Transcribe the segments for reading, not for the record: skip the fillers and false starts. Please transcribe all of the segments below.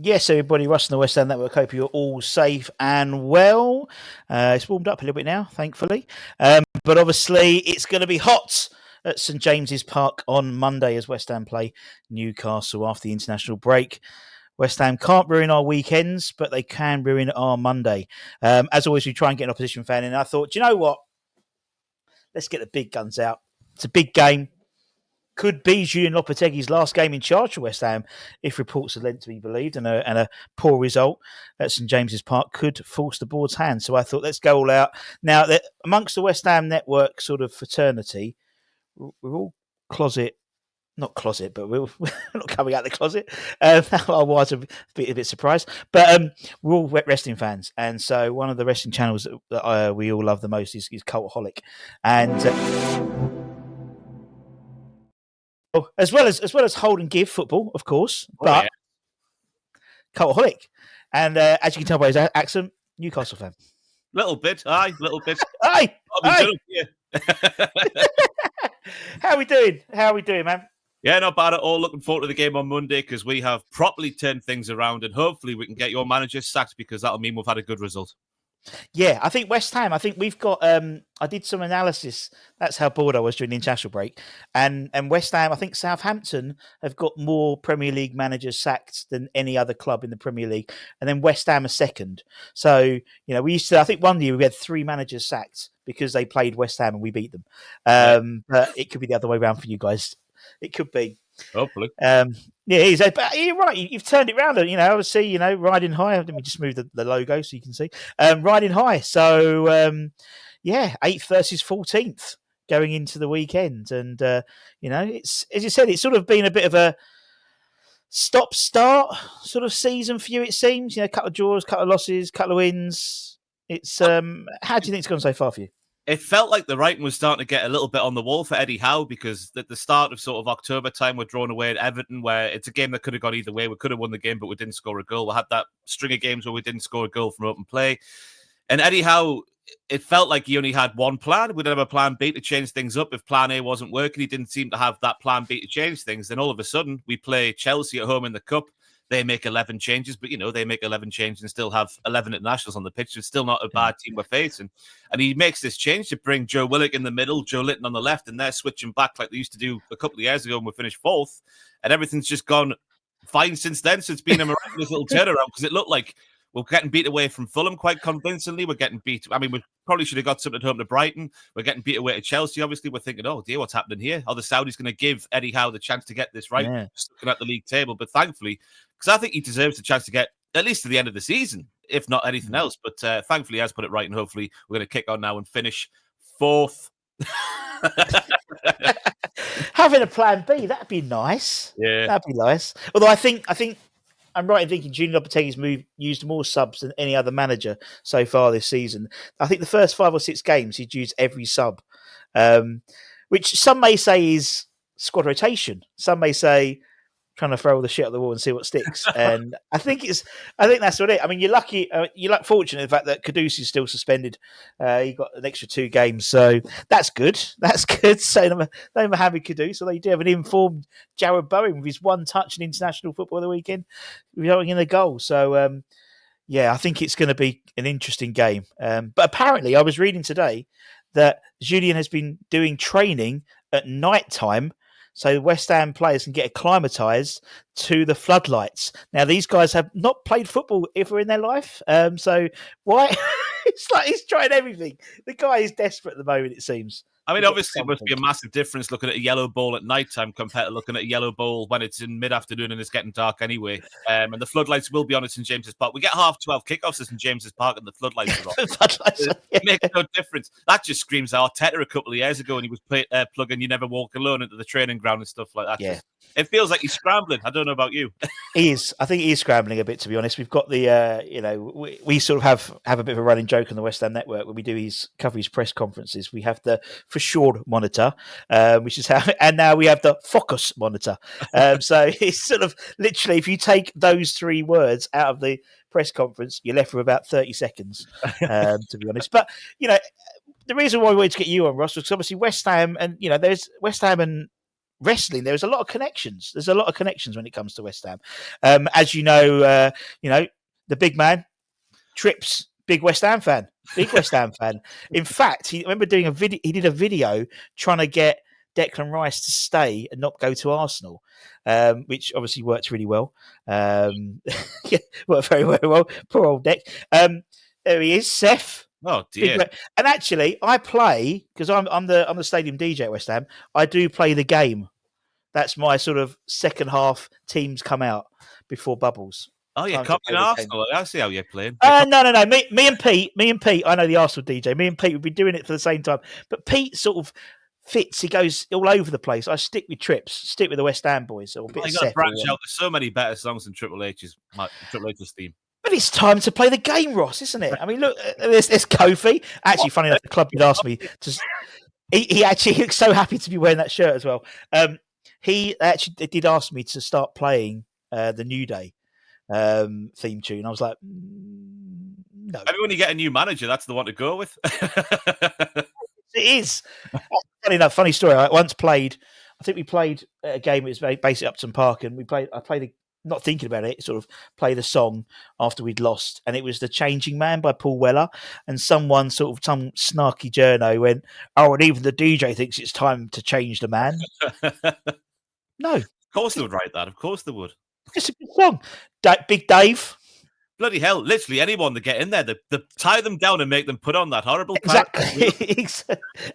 Yes, everybody, Russ and the West Ham Network. Hope you're all safe and well. It's warmed up a little bit now, thankfully. But obviously, it's going to be hot at St James's Park on Monday as West Ham play Newcastle after the international break. West Ham can't ruin our weekends, but they can ruin our Monday. As always, we try and get an opposition fan in. And I thought, do you know what? Let's get the big guns out. It's a big game. Could be Julian Lopetegui's last game in charge for West Ham, if reports are led to be believed, and a poor result at St James's Park could force the board's hand. So I thought, let's go all out. Now, amongst the West Ham network sort of fraternity, we're all not closet, but we're not coming out of the closet. Our wives are a bit surprised, but we're all wrestling fans, and so one of the wrestling channels that we all love the most is Cultaholic, and. As well as hold and give football, of course, but Cultaholic, and as you can tell by his accent, Newcastle fan. Little bit. Aye. How are we doing, man? Yeah, not bad at all. Looking forward to the game on Monday because we have properly turned things around, and hopefully we can get your manager sacked because that'll mean we've had a good result. Yeah, I think West Ham, we've got, I did some analysis. That's how bored I was during the international break. And West Ham, I think Southampton have got more Premier League managers sacked than any other club in the Premier League. And then West Ham are second. So, we used to, I think one year we had 3 managers sacked because they played West Ham and we beat them. But it could be the other way around for you guys. It could be. Hopefully. Yeah, but you're right. You've turned it around. Obviously, riding high. Let me just move the logo so you can see. Riding high. So, 8th versus 14th going into the weekend. And, it's, as you said, it's sort of been a bit of a stop-start sort of season for you, it seems. A couple of draws, couple of losses, couple of wins. It's how do you think it's gone so far for you? It felt like the writing was starting to get a little bit on the wall for Eddie Howe because at the start of sort of October time, we're drawn away at Everton, where it's a game that could have gone either way. We could have won the game, but we didn't score a goal. We had that string of games where we didn't score a goal from open play. And Eddie Howe, it felt like he only had one plan. We didn't have a plan B to change things up. If plan A wasn't working, he didn't seem to have that plan B to change things. Then all of a sudden, we play Chelsea at home in the Cup. They make 11 changes, but, they make 11 changes and still have 11 internationals on the pitch. It's still not a bad team we're facing. And he makes this change to bring Joe Willock in the middle, Joe Litton on the left, and they're switching back like they used to do a couple of years ago when we finished 4th. And everything's just gone fine since then. So it's been a miraculous little turnaround because it looked like we're getting beat away from Fulham quite convincingly. We're getting beat. I mean, we probably should have got something at home to Brighton. We're getting beat away to Chelsea. Obviously, we're thinking, oh, dear, what's happening here? Are the Saudis going to give Eddie Howe the chance to get this right? Yeah. Just looking at the league table. But thankfully, because I think he deserves the chance to get at least to the end of the season, if not anything else. But thankfully, he has put it right. And hopefully, we're going to kick on now and finish 4th. Having a plan B, that'd be nice. Yeah. That'd be nice. Although I think I'm right in thinking Julian Lopetegui's used more subs than any other manager so far this season. I think the first 5 or 6 games he'd used every sub, which some may say is squad rotation. Some may say trying to throw all the shit at the wall and see what sticks. And I think that's what it is. I mean, you're fortunate in the fact that Kudus is still suspended. He got an extra 2 games, so that's good. That's good. So no Mohamed Kudus, although you do have an informed Jared Bowen with his 1 touch in international football of the weekend, resulting in a goal. So I think it's going to be an interesting game. But apparently, I was reading today that Julian has been doing training at night time, so West Ham players can get acclimatised to the floodlights. Now, these guys have not played football ever in their life. So why? It's like he's trying everything. The guy is desperate at the moment, it seems. I mean, obviously, it must be a massive difference looking at a yellow ball at night time compared to looking at a yellow ball when it's in mid-afternoon and it's getting dark anyway. And the floodlights will be on at St James's Park. We get 12:30 kickoffs at St James's Park and the floodlights are on. It makes no difference. That just screams Arteta a couple of years ago when he was plugging "You Never Walk Alone" into the training ground and stuff like that. Yeah. It feels like he's scrambling. I don't know about you. He is. I think he is scrambling a bit, to be honest. We've got the, we sort of have a bit of a running joke on the West Ham Network when we do cover his press conferences. We have the for sure monitor, which is how, and now we have the focus monitor. So it's sort of literally, if you take those 3 words out of the press conference, you're left with about 30 seconds, to be honest. But, the reason why we wanted to get you on, Ross, was obviously West Ham and, there's West Ham and wrestling, there's a lot of connections. There's a lot of connections when it comes to West Ham. As you know, the big man, Trips, big West Ham fan. Big West Ham fan. In fact, he remember doing a video. He did a video trying to get Declan Rice to stay and not go to Arsenal, which obviously worked really well. Yeah, worked very, very well. Poor old Deck. There he is, Seth. Oh dear! And actually, I play because I'm the stadium DJ at West Ham. I do play the game. That's my sort of second half. Teams come out before bubbles. Oh, you're copying Arsenal. I see how you're playing. No. Me and Pete. I know the Arsenal DJ. Me and Pete would be doing it for the same time. But Pete sort of fits. He goes all over the place. I stick with Trips. Stick with the West Ham boys. Or a bit you got to branch out. There's so many better songs than Triple H's theme. But it's time to play the game, Ross, isn't it? I mean, look, there's Kofi. Actually, funny enough, the club did ask me to. He actually looks so happy to be wearing that shirt as well. He actually did ask me to start playing the New Day theme tune. I was like, no. Maybe when you get a new manager, that's the one to go with. It is. Funny enough, funny story. I once played. I think we played a game. It was basically Upton Park, and I played not thinking about it. Sort of played a song after we'd lost, and it was "The Changing Man" by Paul Weller. And some snarky journo went, "Oh, and even the DJ thinks it's time to change the man." No, of course they would write that. Of course they would. It's a good song. Big Dave. Bloody hell! Literally anyone to get in there, they tie them down and make them put on that horrible exactly,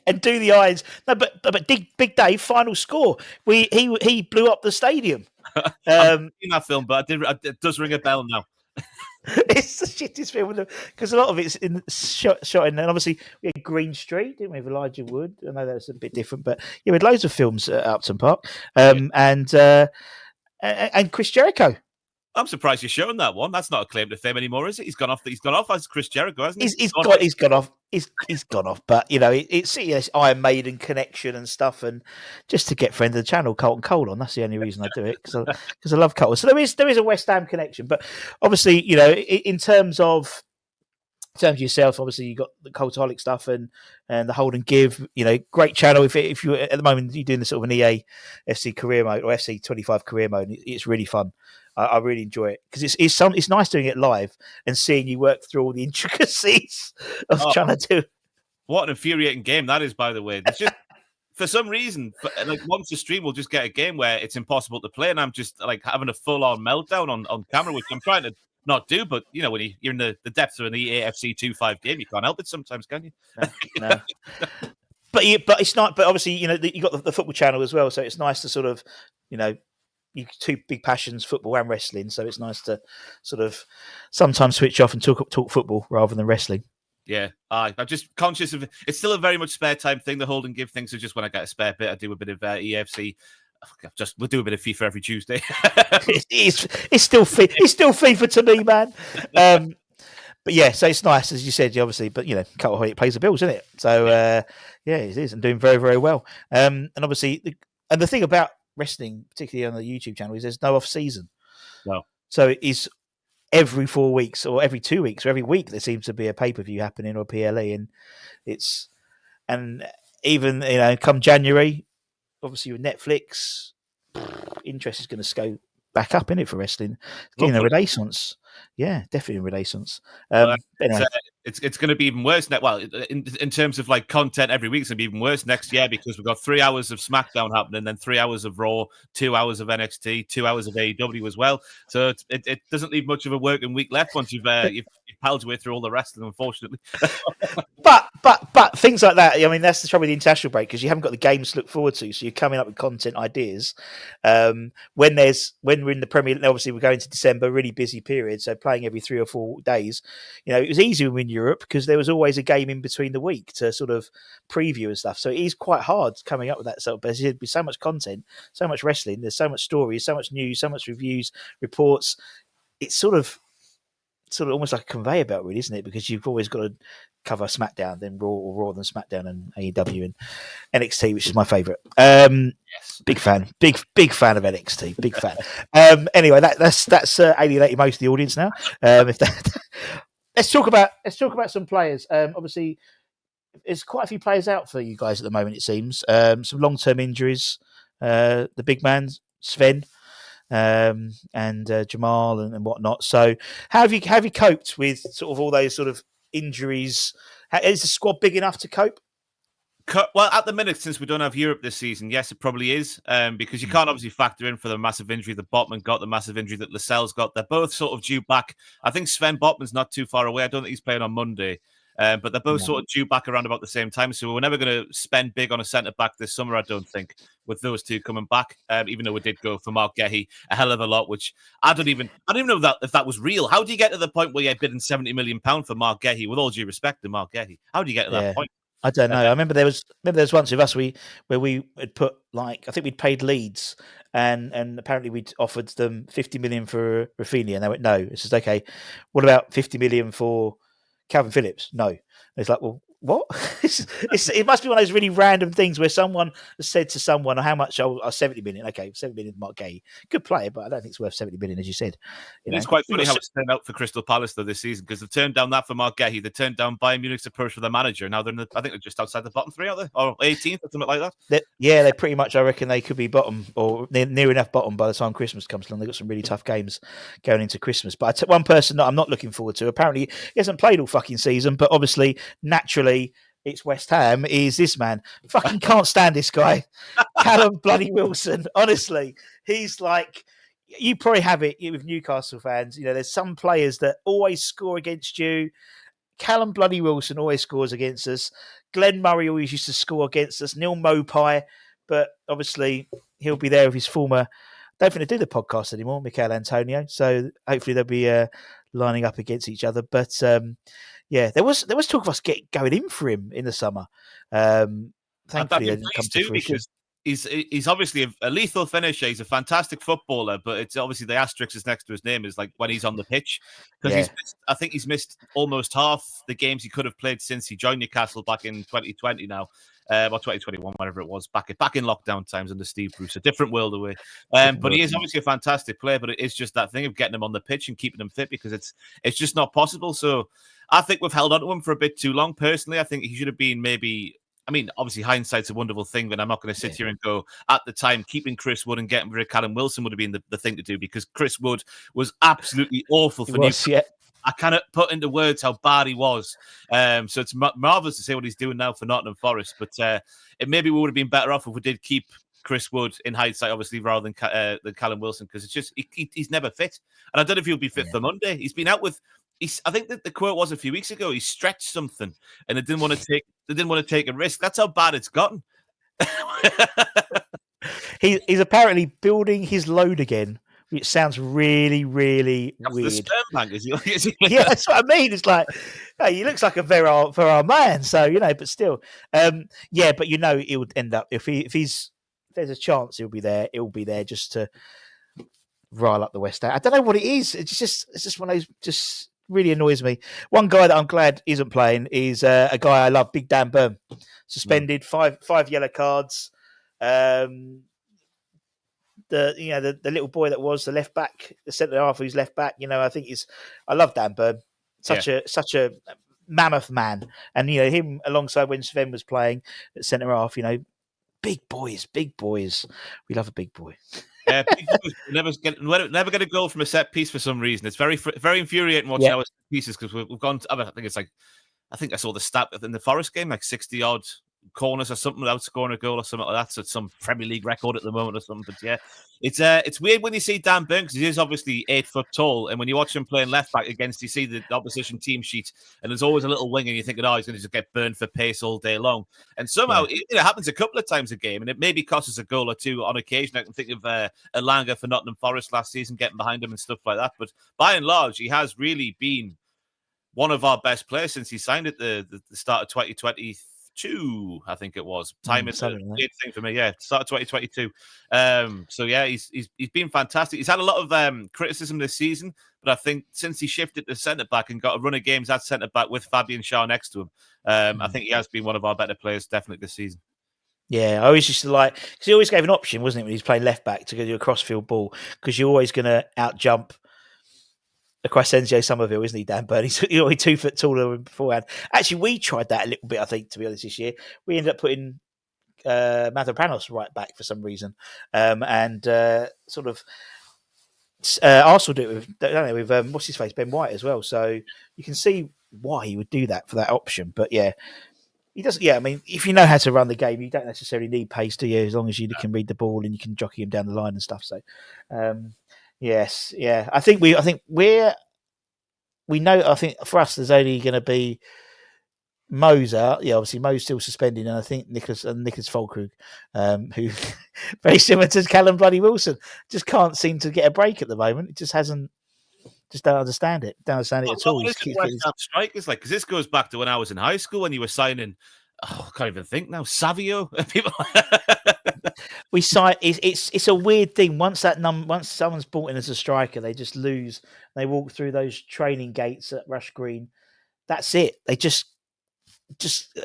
and do the eyes. No, but Big Dave final score. He blew up the stadium. I've seen that film, but it does ring a bell now. It's the shittest film because a lot of it's shot in, and obviously we had Green Street, didn't we? With Elijah Wood. I know that's a bit different, but yeah, we had loads of films at Upton Park, and Chris Jericho. I'm surprised you're showing that one. That's not a claim to fame anymore, is it? He's gone off as Chris Jericho, hasn't he? He's gone off. He's gone off. But it's Iron Maiden connection and stuff, and just to get friend of the channel, Colton Cole on. That's the only reason I do it because I love Colton. So there is a West Ham connection, but obviously in terms of yourself, obviously you got the Cultaholic stuff and the Hold and Give. Great channel. If you at the moment you're doing the sort of an EA FC career mode or FC 25 career mode, it's really fun. I really enjoy it because it's nice doing it live and seeing you work through all the intricacies of trying to do. What an infuriating game that is, by the way. It's just for some reason, once the stream will just get a game where it's impossible to play, and I'm just like having a full-on meltdown on camera, which I'm trying to not do. But when you're in the depths of an EAFC 2.5 game, you can't help it sometimes, can you? No. But it's not. But obviously, you got the football channel as well, so it's nice to sort of, you two big passions, football and wrestling. So it's nice to sort of sometimes switch off and talk football rather than wrestling. Yeah, I'm just conscious of it's still a very much spare time thing, the Hold and Give thing. So just when I get a spare bit, I do a bit of EFC. We'll do a bit of FIFA every Tuesday. it's still FIFA to me, man. But yeah, so it's nice, as you said, obviously. But Cultaholic pays the bills, isn't it? So yeah, it is, and doing very, very well. And obviously, the thing about wrestling, particularly on the YouTube channel, is there's no off season. No. So it is every 4 weeks or every 2 weeks or every week there seems to be a pay-per-view happening or a PLE, and even come January, obviously with Netflix, interest is going to go back up in it for wrestling. Getting a renaissance. Yeah, definitely a renaissance. It's going to be even worse now. Well, in terms of like content every week, it's going to be even worse next year because we've got 3 hours of SmackDown happening, then 3 hours of Raw, 2 hours of NXT, 2 hours of AEW as well. So it doesn't leave much of a working week left once you've palled your way through all the wrestling, unfortunately. But things like that. I mean, that's the trouble with the international break because you haven't got the games to look forward to. So you're coming up with content ideas. When we're in the Premier League, obviously we're going to December, really busy period. So playing every 3 or 4 days, it was easy when we're in Europe because there was always a game in between the week to sort of preview and stuff. So it is quite hard coming up with that sort of. There'd be so much content, so much wrestling. There's so much stories, so much news, so much reviews, reports. It's sort of almost like a conveyor belt, really, isn't it? Because you've always got to cover SmackDown, then Raw, then SmackDown, and AEW and NXT, which is my favourite. Yes, big fan of NXT, big fan. Anyway, that's alienating most of the audience now. Let's talk about some players. Obviously, there's quite a few players out for you guys at the moment. It seems some long-term injuries. the big man Sven, and Jamal and whatnot. So, how have you coped with sort of all those sort of injuries? Is the squad big enough to cope? Well, at the minute, since we don't have Europe this season, yes, it probably is, because you can't obviously factor in for the massive injury that Botman got, the massive injury that Lascelles got. They're both sort of due back. I think Sven Botman's not too far away. I don't think he's playing on Monday, but they're both sort of due back around about the same time. So we're never going to spend big on a centre back this summer, I don't think, with those two coming back. Even though we did go for Mark Gehi a hell of a lot, which I don't even know if that was real. How do you get to the point where you're bidding £70 million for Mark Gehi? With all due respect to Mark Gehi, how do you get to that point? I don't know. I remember there was once with us where we had put I think we'd paid Leeds and apparently we'd offered them 50 million for Rafinha and they went no. It's just okay. What about 50 million for Calvin Phillips? No. And it's like, well, what? It must be one of those really random things where someone has said to someone, how much? Oh, 70 million. Okay, 70 million Mark Gay. Good player, but I don't think it's worth 70 million, as you said. It's quite funny how it's turned out for Crystal Palace though this season, because they've turned down that for Mark Gehi. They turned down Bayern Munich's approach for the manager. Now I think they're just outside the bottom three, are they? Or 18th or something like that. They pretty much, I reckon they could be bottom or near enough bottom by the time Christmas comes along. They've got some really tough games going into Christmas. But one person that I'm not looking forward to, apparently he hasn't played all fucking season, but obviously, naturally, it's West Ham, is this man. Fucking can't stand this guy. Callum bloody Wilson. Honestly, he's like, you probably have it with Newcastle fans. You know, there's some players that always score against you. Callum bloody Wilson always scores against us. Glenn Murray always used to score against us. Neil Mopai, but obviously he'll be there with his former. I don't think they do the podcast anymore, Michael Antonio. So hopefully they'll be lining up against each other. But yeah, there was talk of us going in for him in the summer. Thankfully, they didn't come to fruition. Because he's obviously a lethal finisher. He's a fantastic footballer, but it's obviously the asterisk is next to his name is like when he's on the pitch, because I think he's missed almost half the games he could have played since he joined Newcastle back in 2020 now. Or 2021, whatever it was, back in lockdown times under Steve Bruce, a different world away. But he is obviously a fantastic player, but it is just that thing of getting him on the pitch and keeping him fit, because it's just not possible. So I think we've held on to him for a bit too long. Personally, I think he should have been maybe. I mean, obviously, hindsight's a wonderful thing, but I'm not going to sit here and go, at the time, keeping Chris Wood and getting rid of Callum Wilson would have been the thing to do, because Chris Wood was absolutely awful for Newcastle. Yeah. I cannot put into words how bad he was. So it's marvellous to see what he's doing now for Nottingham Forest, but it maybe we would have been better off if we did keep Chris Wood in hindsight, obviously, rather than Callum Wilson, because it's just he's never fit. And I don't know if he'll be fit for Monday. He's been out with... I think that the quote was a few weeks ago. He stretched something, and they didn't want to take a risk. That's how bad it's gotten. He's apparently building his load again, which sounds really, really weird. The sperm bank, is he? Yeah, that's what I mean. It's like, hey, he looks like a very our man. So but still, yeah. But it would end up if there's a chance he'll be there. He'll be there just to rile up the West Ham. I don't know what it is. It's just one of those just. Really annoys me. One guy that I'm glad isn't playing is a guy I love, Big Dan Burn. Suspended, five yellow cards. The little boy that was the left back, the centre half who's left back. I think I love Dan Burn. Such a mammoth man, and him alongside when Sven was playing at centre half. Big boys. We love a big boy. Yeah, never get a goal from a set piece for some reason. It's very, very infuriating watching our set pieces, because we've gone. I think I saw the stat in the Forest game, like 60 odd corners or something without scoring a goal or something like that. So it's some Premier League record at the moment or something. But yeah, it's weird when you see Dan Burn, because he is obviously 8 foot tall, and when you watch him playing left back against, you see the opposition team sheet, and there's always a little wing, and you're thinking, he's going to just get burned for pace all day long. And somehow it happens a couple of times a game, and it maybe costs us a goal or two on occasion. I can think of Elanga for Nottingham Forest last season, getting behind him and stuff like that. But by and large, he has really been one of our best players since he signed at the start of 2022, I think it was. Time is a big thing for me. Yeah, start of 2022. So yeah, he's been fantastic. He's had a lot of criticism this season, but I think since he shifted to centre back and got a run of games at centre back with Fabian Schär next to him, I think he has been one of our better players definitely this season. Yeah, I always used to because he always gave an option, wasn't it, when he's playing left back to go do a crossfield ball, because you're always going to out jump Crescenzio Somerville, isn't he, Dan Burn? He's 2 foot taller than beforehand. Actually, we tried that a little bit, I think, to be honest, this year. We ended up putting Mavropanos right back for some reason, and sort of Arsenal do it with, don't they, with what's his face, Ben White as well. So you can see why he would do that for that option. But yeah, he doesn't. Yeah, I mean, if you know how to run the game, you don't necessarily need pace, do you? As long as you can read the ball and you can jockey him down the line and stuff. So, yes, yeah, I think we know. I think for us, there's only going to be Mo's out. Yeah, obviously Mo's still suspended, and I think Nicholas Fulkrug, who very similar to Callum Bloody Wilson, just can't seem to get a break at the moment. It just hasn't. Just don't understand it. Don't understand it at all. What is it West Ham strikers like? Because this goes back to when I was in high school when you were signing. Oh, I can't even think now. Savio. People. We sign. It's a weird thing. Once someone's brought in as a striker, they just lose. They walk through those training gates at Rush Green. That's it. They just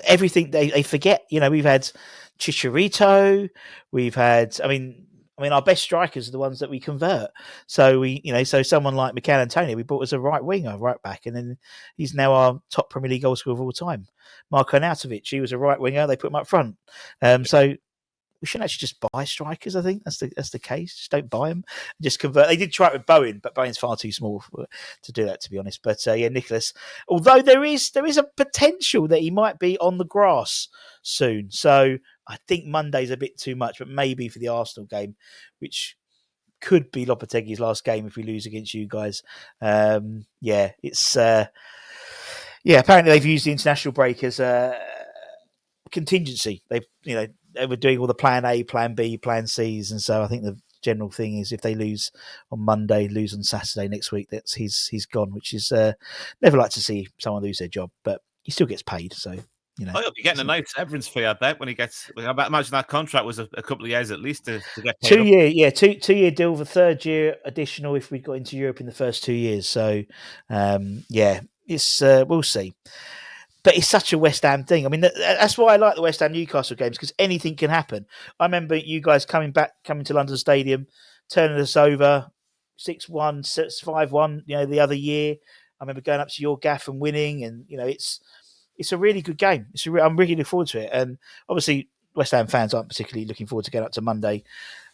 everything they forget. You know, we've had Chicharito. We've had. I mean, our best strikers are the ones that we convert. So so someone like Mikel Antonio, we brought as a right winger, right back, and then he's now our top Premier League goal scorer of all time. Marko Arnautovic, he was a right winger. They put him up front. So we shouldn't actually just buy strikers. I think that's the case. Just don't buy them. Just convert. They did try it with Bowen, but Bowen's far too small to do that, to be honest. But yeah, Nicholas. Although there is a potential that he might be on the grass soon. So I think Monday's a bit too much, but maybe for the Arsenal game, which could be Lopetegui's last game if we lose against you guys. Yeah, it's apparently they've used the international break as a contingency. They were doing all the plan A, plan B, plan C's, and so I think the general thing is if they lose on Monday, lose on Saturday next week, that's he's gone, which is never like to see someone lose their job, but he still gets paid, so Oh, he'll be getting a nice severance fee, I bet, when he gets. I imagine that contract was a couple of years at least to get paid. 2 year, yeah, 2 year deal. The third year additional if we got into Europe in the first 2 years. So, yeah, it's we'll see. But it's such a West Ham thing. I mean, that's why I like the West Ham Newcastle games, because anything can happen. I remember you guys coming to London Stadium, turning us over 6-1, 5-1. The other year, I remember going up to your gaff and winning, and it's a really good game. I'm really looking forward to it, and obviously West Ham fans aren't particularly looking forward to going up to Monday,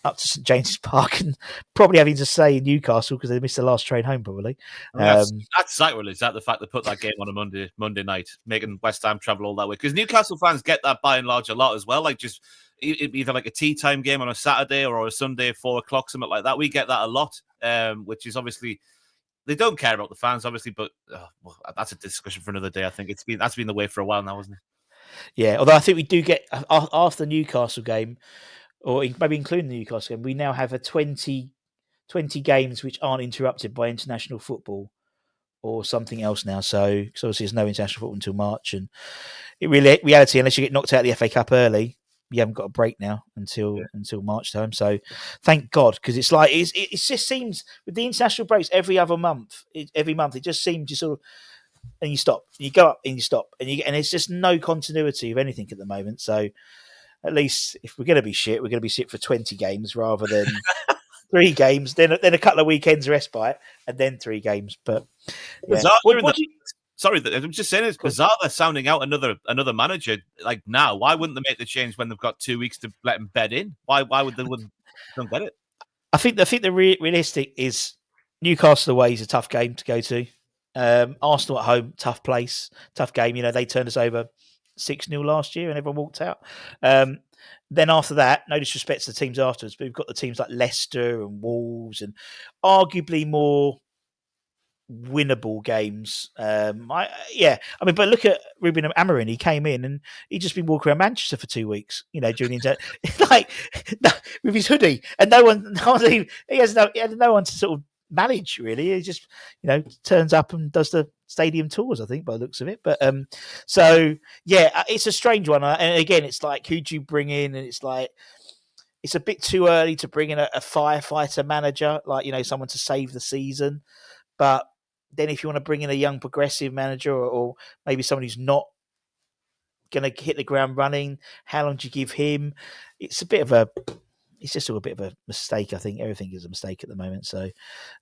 up to St James's Park, and probably having to stay in Newcastle because they missed the last train home. Probably. That's sacrilege. Is that the fact they put that game on a Monday night, making West Ham travel all that way? Because Newcastle fans get that by and large a lot as well. Like just either like a tea time game on a Saturday or a Sunday 4:00, something like that. We get that a lot, which is obviously. They don't care about the fans, obviously, but that's a discussion for another day. I think that's been the way for a while now, isn't it? Yeah, although I think we do get after the Newcastle game, or maybe including the Newcastle game, we now have a 20 games which aren't interrupted by international football or something else now. So obviously there's no international football until March, and reality, unless you get knocked out of the FA Cup early, you haven't got a break now until March time. So thank God, because it's like it just seems with the international breaks every month it just seems you sort of, and you stop, and you go up, and you stop, and it's just no continuity of anything at the moment. So at least if we're going to be shit, we're going to be shit for 20 games rather than 3 games, then a couple of weekends respite, and then 3 games. But yeah. Sorry, I'm just saying it's bizarre they're sounding out another manager like now. Why wouldn't they make the change when they've got 2 weeks to let him bed in? Why would they wouldn't? Don't get it. I think the realistic is Newcastle away is a tough game to go to. Arsenal at home, tough place, tough game. They turned us over 6-0 last year and everyone walked out. Then after that, no disrespect to the teams afterwards, but we've got the teams like Leicester and Wolves and arguably more winnable games. But look at Ruben Amorim. He came in and he'd just been walking around Manchester for 2 weeks, during the like with his hoodie, and he had no one to sort of manage really. He just turns up and does the stadium tours, I think, by the looks of it. But so yeah, it's a strange one, and again, it's like who do you bring in, and it's like. It's a bit too early to bring in a firefighter manager, like someone to save the season. But then if you want to bring in a young progressive manager or maybe someone who's not going to hit the ground running, how long do you give him? It's just all a bit of a mistake. I think everything is a mistake at the moment. So,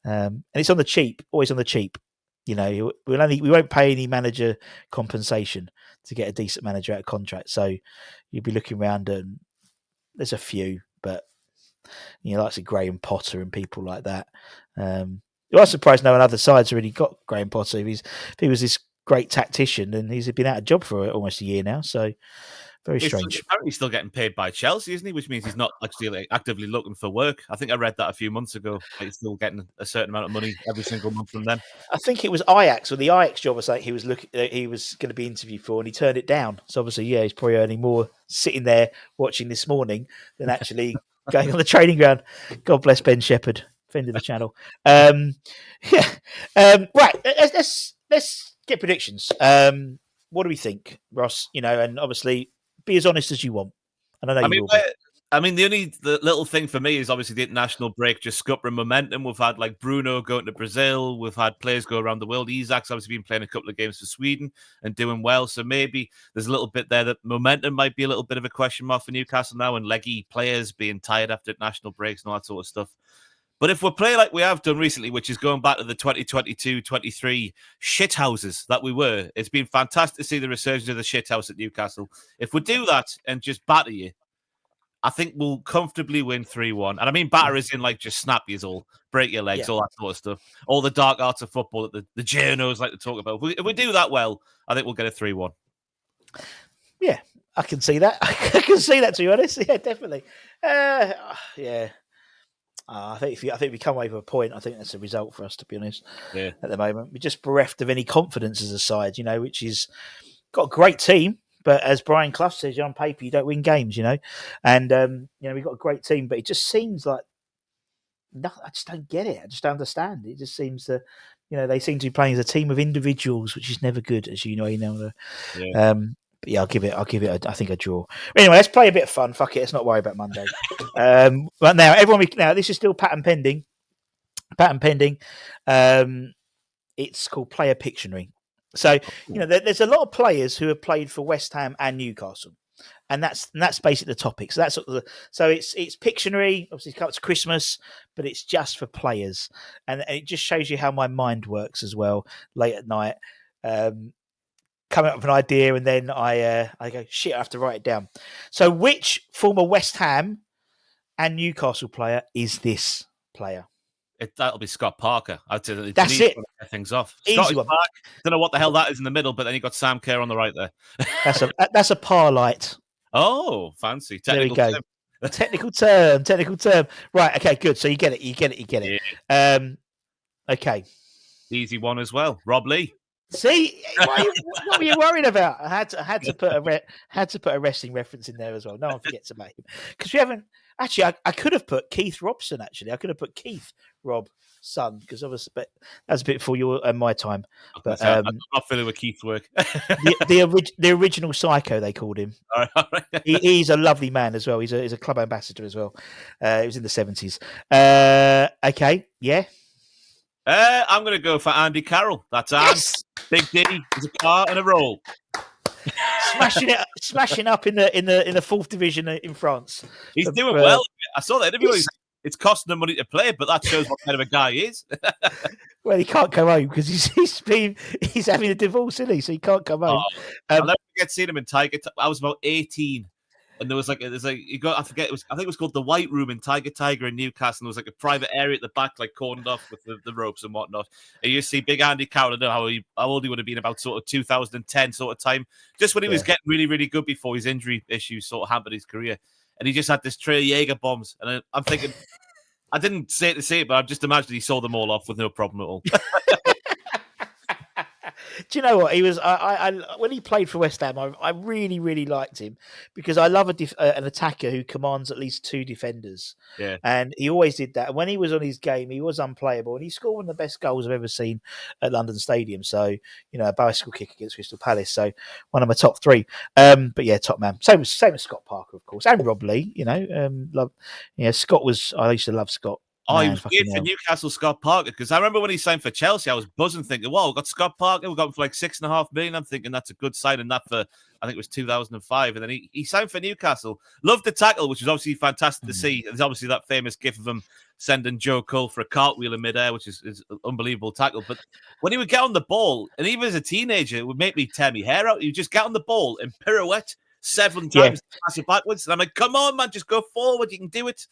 and it's on the cheap, always on the cheap. We won't pay any manager compensation to get a decent manager out of contract. So you'd be looking around and There's a few, but like Graham Potter and people like that. I was surprised no one other side's really got Graham Potter. If he was this great tactician, and he's been out of job for almost a year now. So very He's strange. apparently still getting paid by Chelsea, isn't he? Which means he's not actually actively looking for work. I think I read that a few months ago. He's still getting a certain amount of money every single month from them. I think it was Ajax, or the Ajax job, was like he was going to be interviewed for, and he turned it down. So obviously, he's probably earning more sitting there watching This Morning than actually going on the training ground. God bless Ben Shepherd, friend of the channel. Right, let's get predictions. What do we think, Ross? And obviously be as honest as you want. And I know you will be. The little thing for me is obviously the international break just scuppering momentum. We've had like Bruno going to Brazil. We've had players go around the world. Isak's obviously been playing a couple of games for Sweden and doing well. So maybe there's a little bit there that momentum might be a little bit of a question mark for Newcastle now, and leggy players being tired after national breaks and all that sort of stuff. But if we play like we have done recently, which is going back to the 2022-23 shithouses that we were, it's been fantastic to see the resurgence of the shithouse at Newcastle. If we do that and just batter you, I think we'll comfortably win 3-1. And I mean batter is in like just snap you all, break your legs, all that sort of stuff. All the dark arts of football that the journos like to talk about. If we do that well, I think we'll get a 3-1. Yeah, I can see that. I can see that, to be honest. Yeah, definitely. Yeah. I think if we come away with a point, I think that's a result for us, to be honest. Yeah. At the moment, we're just bereft of any confidence as a side, which is got a great team, but as Brian Clough says, on paper you don't win games, and we've got a great team, but it just seems like I just don't get it. I just don't understand. It just seems that they seem to be playing as a team of individuals, which is never good, as you know. Yeah. But yeah, I'll give it. I think a draw. Anyway, let's play a bit of fun. Fuck it. Let's not worry about Monday. But now, this is still patent pending. It's called Player Pictionary. So there's a lot of players who have played for West Ham and Newcastle, and that's basically the topic. So that's so it's Pictionary. Obviously, it comes to Christmas, but it's just for players, and it just shows you how my mind works as well. Late at night. Coming up with an idea, and then I go, shit, I have to write it down. So which former West Ham and Newcastle player is this player? That'll be Scott Parker. That's it. Things off. Easy Scottish one. Park. Don't know what the hell that is in the middle, but then you got Sam Kerr on the right there. That's a par light. Oh, fancy. Technical there we go. Technical term. Right. Okay. Good. So you get it. Yeah. Okay. Easy one as well. Rob Lee. See, what were you worried about? I had to put a wrestling reference in there as well. No one forgets about him because we haven't actually. I could have put Keith Robson. Actually, I could have put Keith Rob son because obviously, but that's a bit before your and my time. But I'm not familiar with Keith's work. the original Psycho, they called him. All right. He's a lovely man as well. He's a club ambassador as well. It was in the 70s. Okay, yeah. I'm going to go for Andy Carroll. That's yes! Big D. There's a car and a roll. smashing up in the fourth division in France. He's doing well. I saw that interview. It's costing him money to play, but that shows what kind of a guy he is. Well, he can't come home because he's having a divorce, isn't he? So he can't come home. I'll never forget seeing him in Tiger. I was about 18. And I think it was called the White Room in Tiger in Newcastle. There was like a private area at the back, like cordoned off with the ropes and whatnot. And you see big Andy Carroll. I don't know how old he would have been, about sort of 2010 sort of time, just when he was getting really, really good before his injury issues sort of hampered his career. And he just had this tray of Jaeger bombs. And I'm thinking, I didn't say it to say it, but I'm just imagining he saw them all off with no problem at all. Do you know what he was? I when he played for West Ham, I really, really liked him because I love an attacker who commands at least two defenders. Yeah, and he always did that. And when he was on his game, he was unplayable, and he scored one of the best goals I've ever seen at London Stadium. So a bicycle kick against Crystal Palace. So one of my top three. But yeah, top man. Same as Scott Parker, of course, and Rob Lee. Scott was. I used to love Scott. Oh, he was good for Newcastle, Scott Parker, because I remember when he signed for Chelsea, I was buzzing thinking, wow, we've got Scott Parker, we got him for like $6.5 million. I'm thinking that's a good sign, and that for, I think it was 2005. And then he signed for Newcastle. Loved the tackle, which was obviously fantastic to see. There's obviously that famous gif of him sending Joe Cole for a cartwheel in midair, which is an unbelievable tackle. But when he would get on the ball, and even as a teenager, it would make me tear my hair out. He would just get on the ball and pirouette 7 Yeah, times to pass it backwards. And I'm like, come on, man, just go forward. You can do it.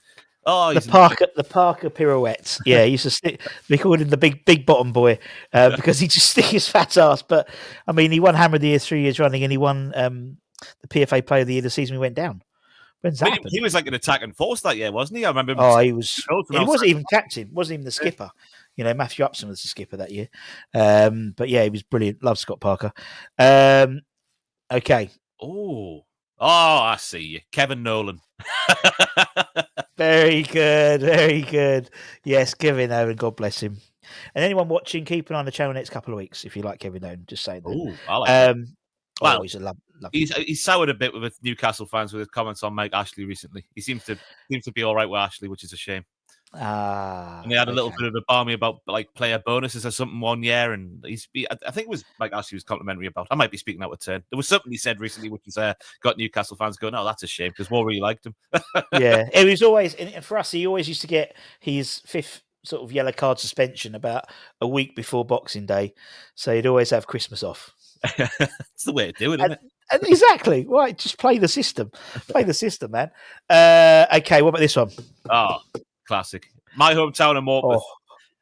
Oh, the he's Parker pirouettes. Yeah, he used to stick. We called him the big bottom boy because he just stick his fat ass. But I mean, he won Hammer of the Year 3 years running, and he won the PFA Player of the Year the season we went down. When's that happened? he was like an attacking force that year, wasn't he? I remember him. Oh, he was. And I He was wasn't like, even captain. Wasn't even the skipper. You know, Matthew Upson was the skipper that year. But yeah, he was brilliant. Love Scott Parker. Okay. oh, I see you, Kevin Nolan. Very good. Very good. Yes, Kevin Owen. God bless him. And anyone watching, keep an eye on the channel next couple of weeks if you like Kevin Owen. Just saying that. Oh, I like that. Well, He's a love. he's soured a bit with Newcastle fans with his comments on Mike Ashley recently. He seems to be all right with Ashley, which is a shame. And they had a little bit of a balmy about like player bonuses or something one year, and I think it was Mike Ashley was complimentary about. I might be speaking out of turn. There was something he said recently which has got Newcastle fans going, "Oh, that's a shame," because War really liked him. Yeah, it was always, and for us, he always used to get his 5th sort of yellow card suspension about a week before Boxing Day, so he'd always have Christmas off. It's the way to do it, isn't it? And exactly. Right, just play the system. Play the system, man. Okay, what about this one? Oh, classic. My hometown of Morpeth. Oh,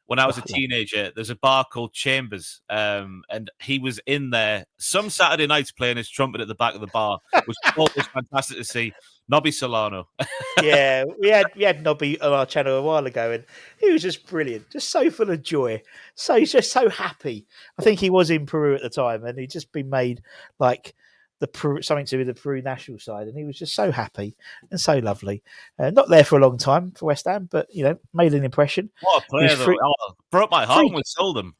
when I was a teenager, there's a bar called Chambers, and he was in there some Saturday nights playing his trumpet at the back of the bar, which was always fantastic to see. Nobby Solano. Yeah, we had Nobby on our channel a while ago, and he was just brilliant, just so full of joy. So he's just so happy. I think he was in Peru at the time, and he'd just been made like something to do with the Peru national side, and he was just so happy and so lovely. Not there for a long time for West Ham, but you know, made an impression. What a player, though! Broke my heart when we sold him.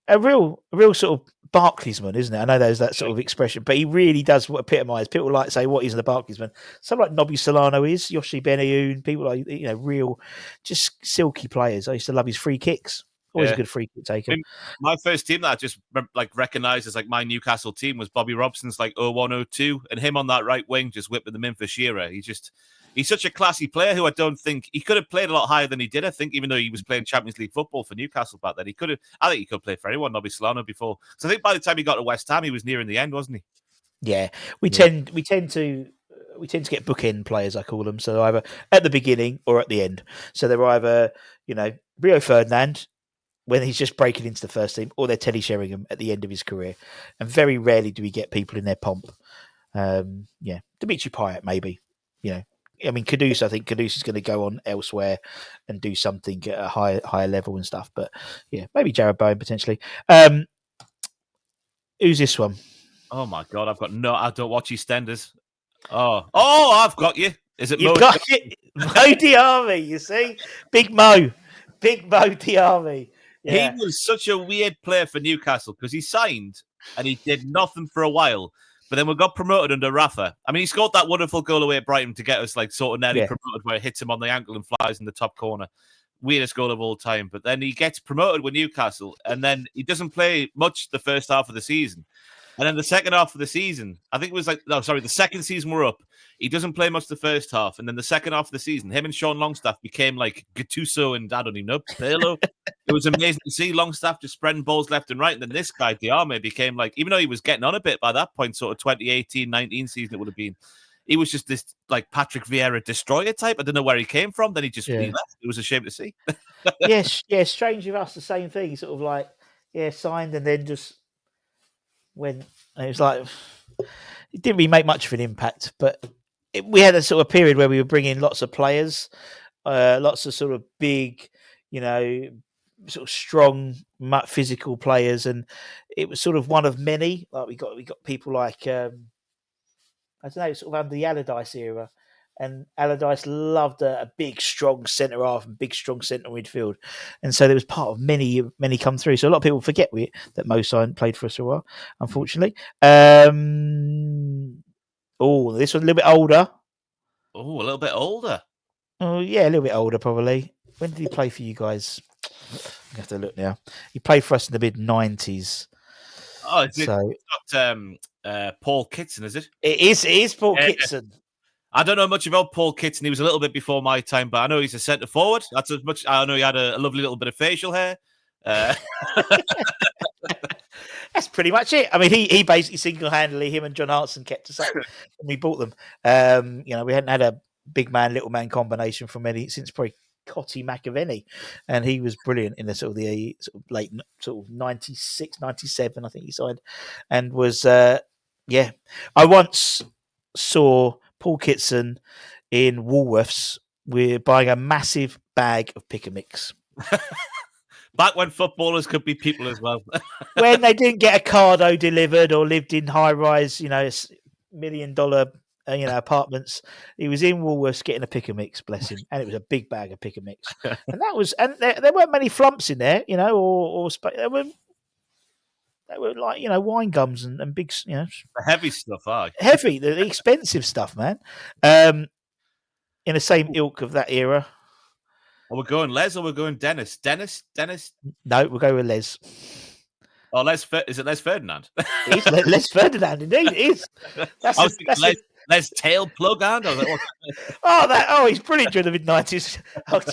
A real sort of Barclaysman, isn't it? I know there's that sort of expression, but he really does epitomise. People like to say what he's the Barclaysman. Someone like Nobby Solano is, Yoshi Benayoun, people like, you know, real, just silky players. I used to love his free kicks. Always a good free kick taker. I mean, my first team that I just like recognised as like my Newcastle team was Bobby Robson's like 0102, and him on that right wing just whipping them in for Shearer. He's such a classy player who I don't think he could have played a lot higher than he did. I think even though he was playing Champions League football for Newcastle back then, I think he could play for anyone, Nobby Solano before. So I think by the time he got to West Ham, he was nearing the end, wasn't he? Yeah, we tend to get bookend players, I call them. So either at the beginning or at the end. So they're either, you know, Rio Ferdinand when he's just breaking into the first team, or they're Teddy Sheringham at the end of his career. And very rarely do we get people in their pomp. Dimitri Payet maybe, you know. I mean, Kudus, I think Kudus is going to go on elsewhere and do something at a higher level and stuff. But yeah, maybe Jared Bowen potentially. Who's this one? Oh my God, I don't watch EastEnders. Oh, I've got you. Is it You've got it? Mo Diarmi, you see? Big Mo Diarmi. Yeah. He was such a weird player for Newcastle because he signed and he did nothing for a while. But then we got promoted under Rafa. I mean, he scored that wonderful goal away at Brighton to get us like sort of nearly promoted where it hits him on the ankle and flies in the top corner. Weirdest goal of all time. But then he gets promoted with Newcastle and then he doesn't play much the first half of the season. And then the second half of the season, I think it was the second season we're up. He doesn't play much the first half. And then the second half of the season, him and Sean Longstaff became like Gattuso and I don't even know, Pirlo. It was amazing to see Longstaff just spreading balls left and right. And then this guy, Diarmi, became like, even though he was getting on a bit by that point, sort of 2018-19 season it would have been, he was just this like Patrick Vieira destroyer type. I don't know where he came from. Then he left. It was a shame to see. Yes, strange with us, the same thing. He sort of like, signed and then just went. And it was like, it didn't really make much of an impact, but we had a sort of period where we were bringing lots of players, lots of sort of big, you know, sort of strong, physical players, and it was sort of one of many. Like we got people like I don't know, sort of under the Allardyce era, and Allardyce loved a big, strong centre half and big, strong centre midfield, and so there was part of many come through. So a lot of people forget that Mo Sign played for us for a while, unfortunately. This one a little bit older. Oh, a little bit older. Oh yeah, a little bit older probably. When did he play for you guys? I have to look now. He played for us in the mid-90s. Oh, it's not Paul Kitson, is it? It is Paul Kitson. I don't know much about Paul Kitson. He was a little bit before my time, but I know he's a centre forward. That's as much. I know he had a lovely little bit of facial hair. That's pretty much it. I mean, he basically single-handedly, him and John Hartson kept us up when we bought them. We hadn't had a big man, little man combination from any since probably Cotty McAvenny, and he was brilliant in the sort of late sort of 96, 97, I think he signed, and was yeah. I once saw Paul Kitson in Woolworths. We're buying a massive bag of pick and mix. Back when footballers could be people as well. When they didn't get a cardo delivered or lived in high rise, $1 million, apartments, he was in Woolworths getting a pick and mix, bless him, and it was a big bag of pick and mix, and there weren't many flumps in there, they were like wine gums and big, The heavy stuff, heavy, the expensive stuff, man. In the same ilk of that era. Are we going Les or we're going Dennis? Dennis? No, we'll go with Les. Oh, is it Les Ferdinand? It's Les Ferdinand, indeed. It is. Les Tail Plug and he's brilliant during the mid-90s.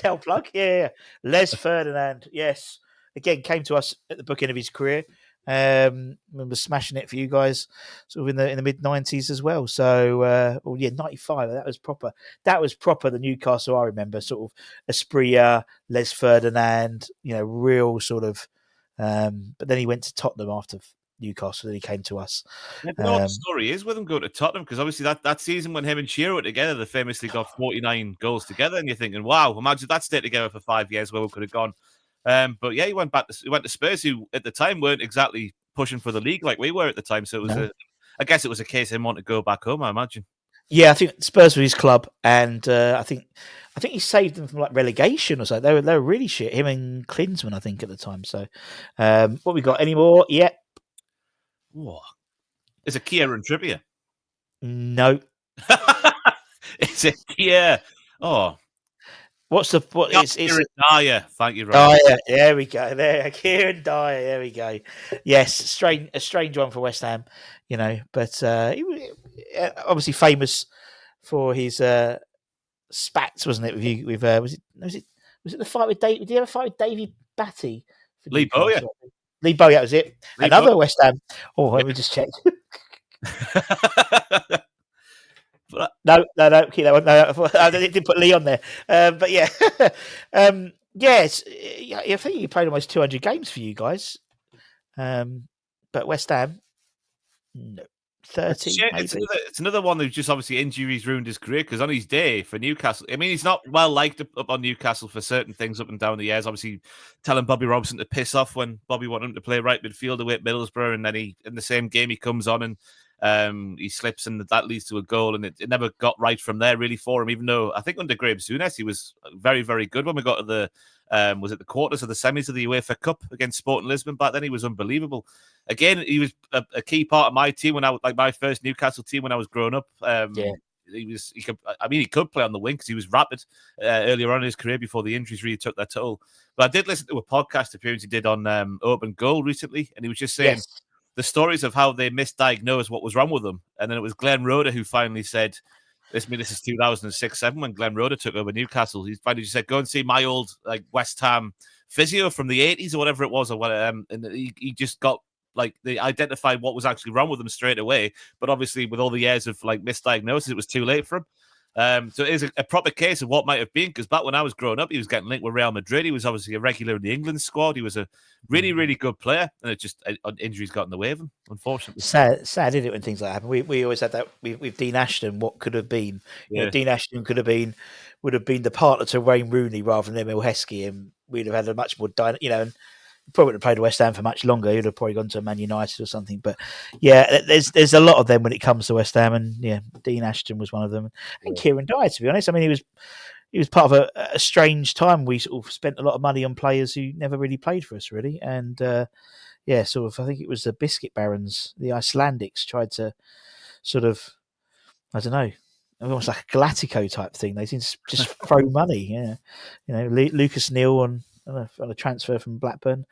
Tail Plug, yeah. Les Ferdinand, yes. Again, came to us at the bookend of his career. Remember smashing it for you guys, sort of in the mid-90s as well. So, 95. That was proper. The Newcastle I remember, sort of Espria, Les Ferdinand. Real sort of. But then he went to Tottenham after Newcastle. Then he came to us. I don't know what the story is with him going to Tottenham, because obviously that season when him and Shearer were together, they famously got 49 goals together, and you're thinking, wow, imagine that stayed together for 5 years, where we could have gone. But yeah, he went to Spurs, who at the time weren't exactly pushing for the league like we were at the time. So it was I guess it was a case of him wanting to go back home, I imagine. Yeah, I think Spurs were his club, and I think he saved them from like relegation or something. They were really shit. Him and Klinsmann, I think, at the time. So, what we got? Any more? Yeah. Is it Kieran Trippier? No. Is it Kier? Oh. It's Kieran Dyer. Thank you, Ryan. Dyer. There we go. There, Kieran Dyer. There we go. Yes, a strange one for West Ham, but he was obviously famous for his spats, wasn't it? Was it the fight with Dave? Did he have a fight with Davey Batty? Lee Bowyer. Lee Bowyer, that was it. Another West Ham. Oh, let me just check. No, keep that one. No, I didn't put Lee on there. But yeah, yes, I think he played almost 200 games for you guys. But West Ham, no, 30. It's another one who's just obviously injuries ruined his career, because on his day for Newcastle, I mean, he's not well liked up on Newcastle for certain things up and down the years. Obviously, telling Bobby Robson to piss off when Bobby wanted him to play right midfield away at Middlesbrough, and then in the same game he comes on and he slips, and that leads to a goal, and it never got right from there really for him. Even though I think under Graham Souness he was very, very good when we got to the was it the quarters or the semis of the UEFA Cup against Sporting Lisbon back then. He was unbelievable. Again, he was a key part of my team when I was like my first Newcastle team when I was growing up. He could play on the wing because he was rapid earlier on in his career before the injuries really took their toll. But I did listen to a podcast appearance he did on Open Goal recently, and he was just saying the stories of how they misdiagnosed what was wrong with them. And then it was Glenn Roeder who finally said, this is 2006-7 when Glenn Roeder took over Newcastle. He finally just said, go and see my old West Ham physio from the 80s or whatever it was. And he just got they identified what was actually wrong with him straight away. But obviously with all the years of misdiagnosis, it was too late for him. So it is a proper case of what might have been, because back when I was growing up, he was getting linked with Real Madrid. He was obviously a regular in the England squad. He was a really, really good player, and it just injuries got in the way of him, unfortunately. Sad, isn't it, when things like that happen? We always had that with Dean Ashton. What could have been? Dean Ashton would have been the partner to Wayne Rooney rather than Emil Heskey, and we'd have had a much more and probably wouldn't have played West Ham for much longer. He'd have probably gone to Man United or something. But yeah, there's a lot of them when it comes to West Ham, and Dean Ashton was one of them, and Kieran Dyer, to be honest. I mean, he was part of a strange time. We sort of spent a lot of money on players who never really played for us, really, and I think it was the Biscuit Barons, the Icelandics, tried to sort of, I don't know, almost like a Galactico type thing. They seemed to just throw money. Lucas Neal on a transfer from Blackburn,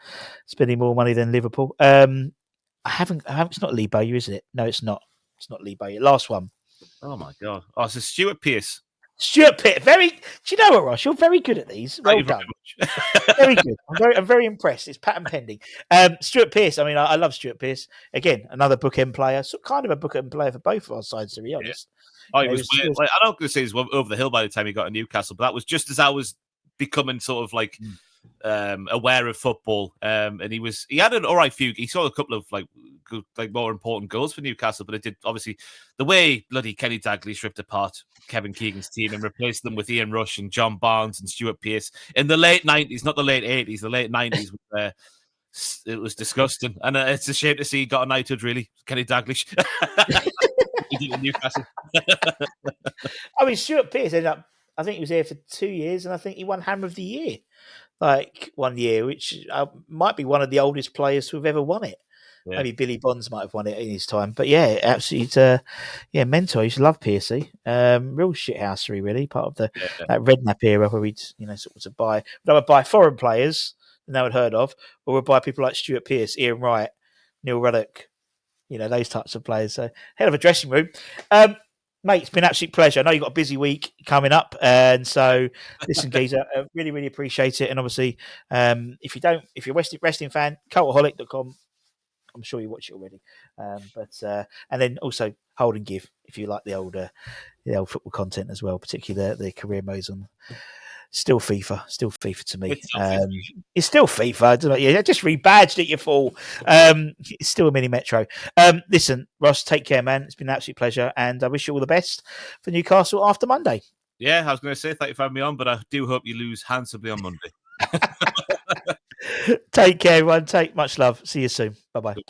spending more money than Liverpool. I haven't. It's not Lee Bowyer, is it? No, it's not. It's not Lee Bowyer. Last one. Oh my god! Oh, it's Stuart Pearce. Stuart Pearce, do you know what, Ross? You're very good at these. Well Thank you very done. much. Very good. I'm very impressed. It's patent pending. Stuart Pearce. I mean, I love Stuart Pearce. Again, another bookend player. So kind of a bookend player for both of our sides, to be Yeah. honest. Oh, You know, it was weird. Like, I'm not going to say he was over the hill by the time he got to Newcastle, but that was just as I was becoming sort of like aware of football. And he had an all right few. He saw a couple of like good, like more important goals for Newcastle, but it did obviously the way bloody Kenny Dalglish ripped apart Kevin Keegan's team and replaced them with Ian Rush and John Barnes and Stuart Pearce in the late 90s, not the late 80s, the late 90s. It was disgusting, and it's a shame to see he got a knighthood. Really, Kenny Dalglish. He did in Newcastle. I mean, Stuart Pearce ended up. I think he was here for 2 years, and I think he won Hammer of the Year, like 1 year, which might be one of the oldest players to have ever won it. Yeah. Maybe Billy Bonds might have won it in his time, but yeah, absolutely, mentor. I used to love Piercy. Real shithousery, really. Part of that Redknapp era where we'd sort of buy. But I would buy foreign players no one heard of, or would buy people like Stuart Pearce, Ian Wright, Neil Ruddock, those types of players. So hell of a dressing room. Mate, it's been an absolute pleasure. I know you've got a busy week coming up. And so, listen, Geezer, I really, really appreciate it. And obviously, if you're a wrestling fan, cultaholic.com. I'm sure you watch it already. And then also Hold and Give if you like the old football content as well, particularly the career modes on. Still FIFA to me. It's still FIFA. I don't know. Yeah, just rebadged it, you fool. It's still a mini Metro. Listen, Ross, take care, man. It's been an absolute pleasure, and I wish you all the best for Newcastle after Monday. Yeah, I was going to say thank you for having me on, but I do hope you lose handsomely on Monday. Take care, everyone. Take much love. See you soon. Bye bye.